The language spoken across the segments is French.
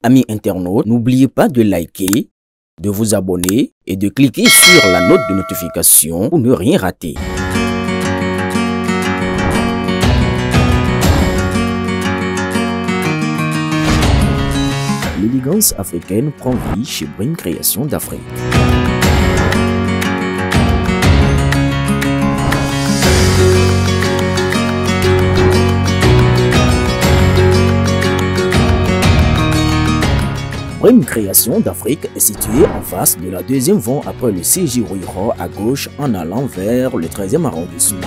Amis internautes, n'oubliez pas de liker, de vous abonner et de cliquer sur la note de notification pour ne rien rater. L'élégance africaine prend vie chez Brim Création d'Afrique. Brim Création d'Afrique est située en face de la deuxième voie après le CJ Rouillera à gauche en allant vers le 13e arrondissement.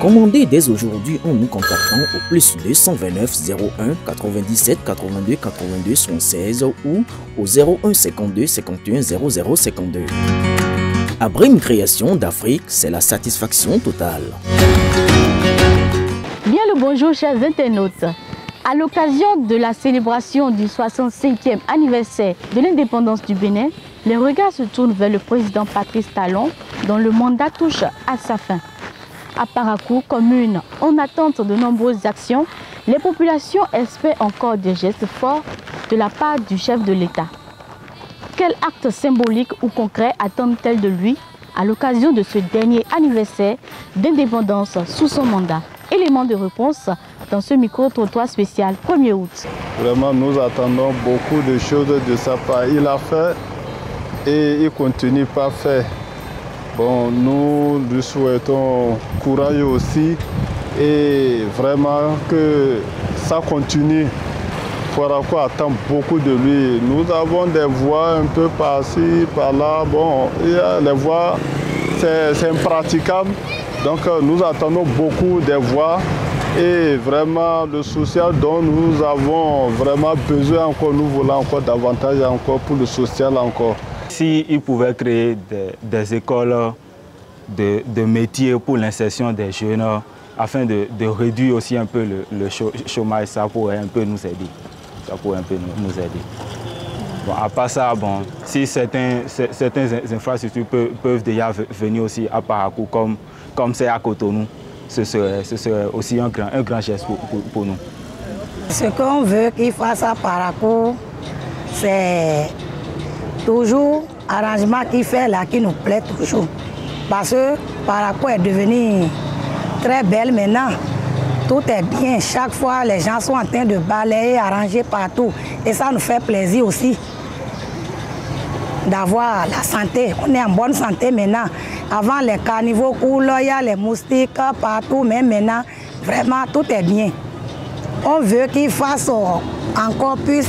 Commandez dès aujourd'hui en nous contactant au plus 229 01 97 82 82 76 ou au 01 52 51 00 52. À Brim Création d'Afrique, c'est la satisfaction totale. Bien le bonjour chers internautes. À l'occasion de la célébration du 65e anniversaire de l'indépendance du Bénin, les regards se tournent vers le président Patrice Talon dont le mandat touche à sa fin. À Parakou, commune en attente de nombreuses actions, les populations espèrent encore des gestes forts de la part du chef de l'État. Quel acte symbolique ou concret attendent-elles de lui à l'occasion de ce dernier anniversaire d'indépendance sous son mandat? Élément de réponse dans ce micro-trottoir spécial 1er août. Vraiment, nous attendons beaucoup de choses de sa part. Il a fait et il continue pas faire. Bon, nous lui souhaitons courage aussi et vraiment que ça continue. Parakou attend beaucoup de lui. Nous avons des voies un peu par-ci, par-là. Bon, il y a les voies, c'est impraticable. Donc nous attendons beaucoup des voies et vraiment le social dont nous avons vraiment besoin encore, nous voulons encore davantage encore pour le social encore. S'il pouvait créer des écoles de métiers pour l'insertion des jeunes, afin de réduire aussi un peu le chômage, ça pourrait un peu nous aider. Ça pourrait un peu nous aider. Bon, à part ça, bon, si certaines infrastructures peuvent déjà venir aussi à Parakou, comme c'est à Cotonou, ce serait aussi un grand geste pour nous. Ce qu'on veut qu'il fasse à Parakou, c'est toujours l'arrangement qu'il fait là qui nous plaît toujours. Parce que Parakou est devenue très belle maintenant. Tout est bien. Chaque fois, les gens sont en train de balayer, arranger partout. Et ça nous fait plaisir aussi d'avoir la santé. On est en bonne santé maintenant. Avant, les carnivores coulent, il y a les moustiques partout. Mais maintenant, vraiment, tout est bien. On veut qu'il fasse encore plus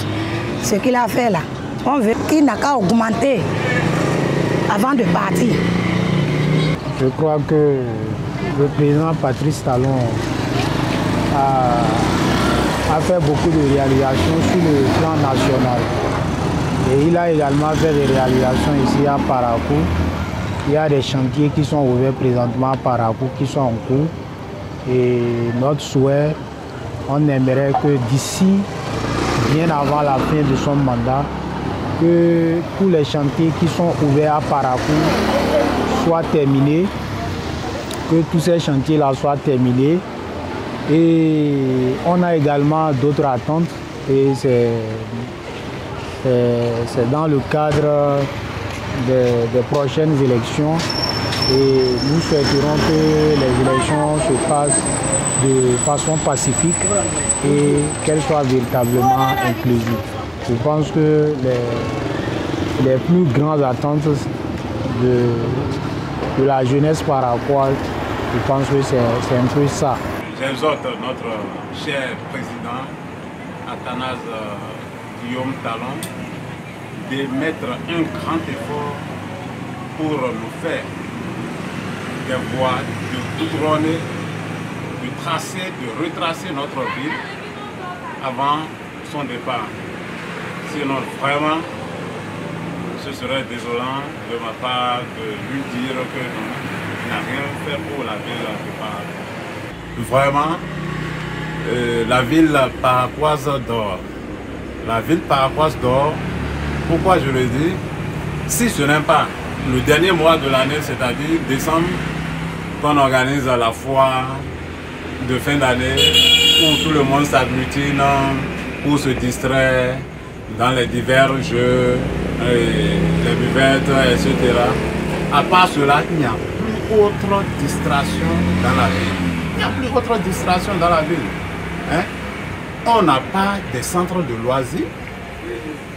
ce qu'il a fait là. On veut qu'il n'a qu'à augmenter avant de partir. Je crois que le président Patrice Talon a fait beaucoup de réalisations sur le plan national. Et il a également fait des réalisations ici à Parakou. Il y a des chantiers qui sont ouverts présentement à Parakou, qui sont en cours. Et notre souhait, on aimerait que d'ici, bien avant la fin de son mandat, que tous les chantiers qui sont ouverts à Parakou soient terminés, que tous ces chantiers-là soient terminés. Et on a également d'autres attentes et c'est dans le cadre des prochaines élections et nous souhaiterons que les élections se passent de façon pacifique et qu'elles soient véritablement inclusives. Je pense que les plus grandes attentes de la jeunesse paraquoise, je pense que c'est un peu ça. J'exhorte notre cher président Athanase Guillaume Talon de mettre un grand effort pour nous faire des voies, de goudronner, de retracer notre ville avant son départ. Sinon, vraiment, ce serait désolant de ma part de lui dire qu'il n'a rien fait pour la ville de Parakou. Vraiment, la ville paraquoise dort. La ville paraquoise dort. Pourquoi je le dis? Si ce n'est pas le dernier mois de l'année, c'est-à-dire décembre, qu'on organise la foire de fin d'année où tout le monde s'agglutine pour se distraire dans les divers jeux, les buvettes, etc. À part cela, il n'y a plus autre distraction dans la ville. Il n'y a plus autre distraction dans la ville. Hein? On n'a pas de centre de loisirs,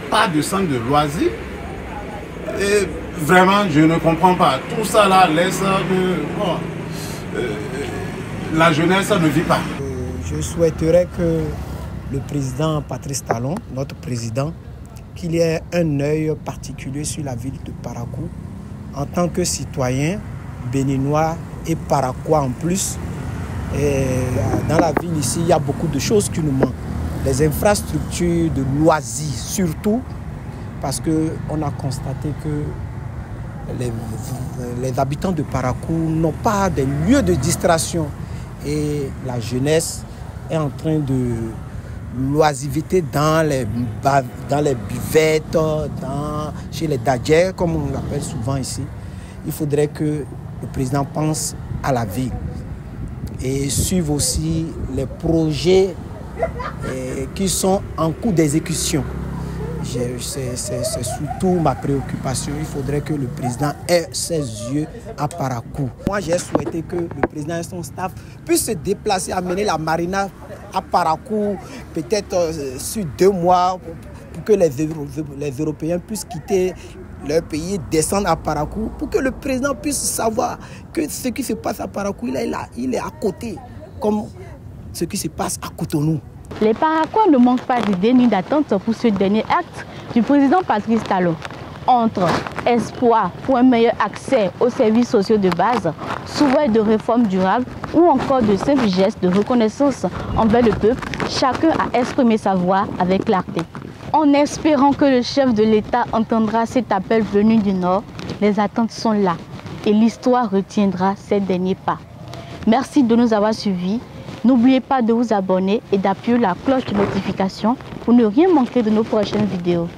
pas de centre de loisirs. Et vraiment, je ne comprends pas. Tout ça là laisse que la jeunesse ne vit pas. Je souhaiterais que le président Patrice Talon, notre président, qu'il y ait un œil particulier sur la ville de Parakou. En tant que citoyen béninois et paraquois en plus, et dans la ville ici, il y a beaucoup de choses qui nous manquent. Les infrastructures de loisirs surtout, parce qu'on a constaté que les habitants de Parakou n'ont pas de lieux de distraction. Et la jeunesse est en train de loisiveter dans les buvettes, chez les dadjers, comme on l'appelle souvent ici. Il faudrait que le président pense à la ville et suive aussi les projets qui sont en cours d'exécution. C'est surtout ma préoccupation. Il faudrait que le président ait ses yeux à Parakou. Moi, j'ai souhaité que le président et son staff puissent se déplacer, amener la marina à Parakou, peut-être sur 2 mois, pour que les Européens puissent quitter leur pays, descendre à Parakou, pour que le président puisse savoir que ce qui se passe à Parakou, il est à côté, comme ce qui se passe à Cotonou. Les Paraquois ne manquent pas d'idées ni d'attentes pour ce dernier acte du président Patrice Talon. Entre espoir pour un meilleur accès aux services sociaux de base, souhait de réformes durables ou encore de simples gestes de reconnaissance envers le peuple, chacun a exprimé sa voix avec clarté. En espérant que le chef de l'État entendra cet appel venu du Nord, les attentes sont là et l'histoire retiendra ces derniers pas. Merci de nous avoir suivis. N'oubliez pas de vous abonner et d'appuyer la cloche de notification pour ne rien manquer de nos prochaines vidéos.